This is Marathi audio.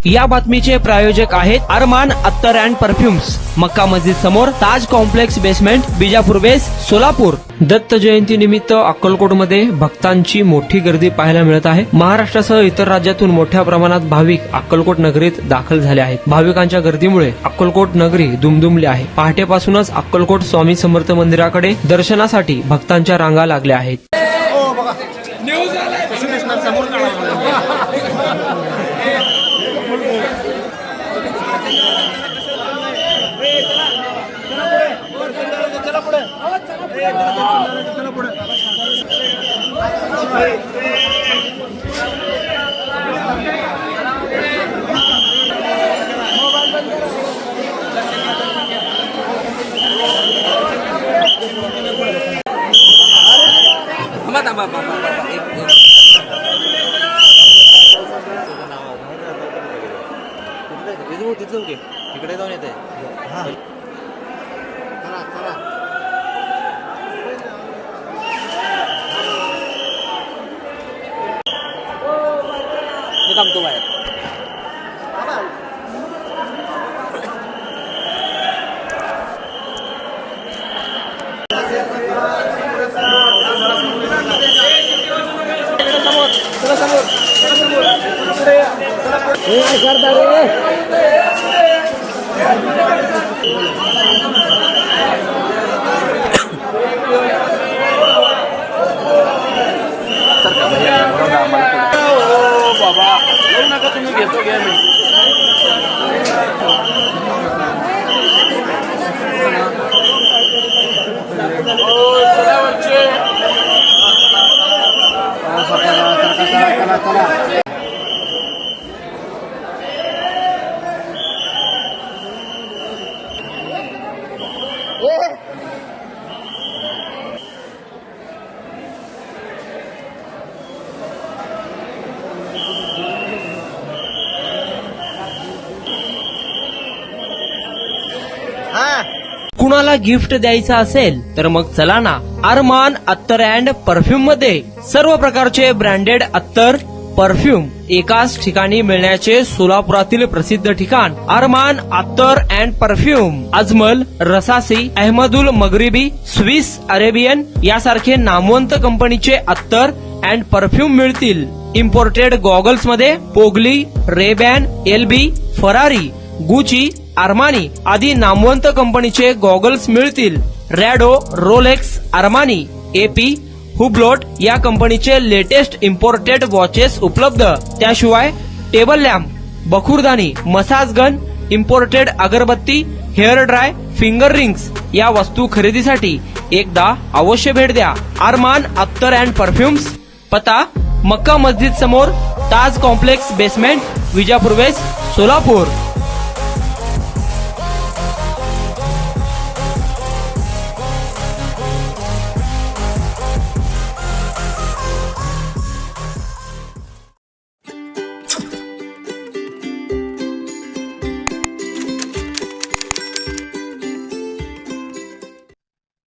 या बातमीचे प्रायोजक आहेत अरमान अत्तर अँड परफ्युम्स, मक्का मस्जिद समोर, ताज कॉम्प्लेक्स बेसमेंट, बिजापूर बेस, सोलापूर। दत्त जयंती निमित्त अक्कलकोटमध्ये भक्तांची मोठी गर्दी पाहायला मिळत आहे। महाराष्ट्रासह इतर राज्यातून मोठ्या प्रमाणात भाविक अक्कलकोट नगरीत दाखल झाले आहेत। भाविकांच्या गर्दीमुळे अक्कलकोट नगरी दुमदुमली आहे। पहाटेपासूनच अक्कलकोट स्वामी समर्थ मंदिराकडे दर्शनासाठी भक्तांच्या रांगा लागल्या आहेत। इकडे जाऊन येते थांबतो बाहेर। बाबा येऊ नका तुम्ही, घेतो घ्या मी। कुणाला गिफ्ट द्यायचं असेल तर मग चला ना अरमान अत्तर अँड परफ्यूम मध्ये सर्व प्रकारचे ब्रँडेड अत्तर परफ्यूम एकाच ठिकाणी मिळण्याचे सोलापुरातील प्रसिद्ध ठिकाण Armaan Attar and perfume. Ajmal, Rasasi, Ahmed Al Maghribi, Swiss Arabian यासारखे नामवंत कंपनीचे अत्तर अँड परफ्यूम मिळतील। इम्पोर्टेड गॉगल्स मध्ये पोगली, RayBan, LB, Ferrari, Gucci, Armani आदी नामवंत कंपनीचे गॉगल्स मिळतील। Rado, Rolex, Armani, AP, Hublot या कंपनीचे लेटेस्ट इम्पोर्टेड वॉचेस उपलब्ध। त्याशिवाय टेबल लॅम्प, बखुरदानी, मसाज गन, इम्पोर्टेड अगरबत्ती, हेअर ड्राय, फिंगर रिंग्स या वस्तू खरेदीसाठी एकदा अवश्य भेट द्या अरमान अत्तर अँड परफ्यूम्स। पता मक्का मस्जिद समोर, Taj complex basement, Vijapur west, Solapur.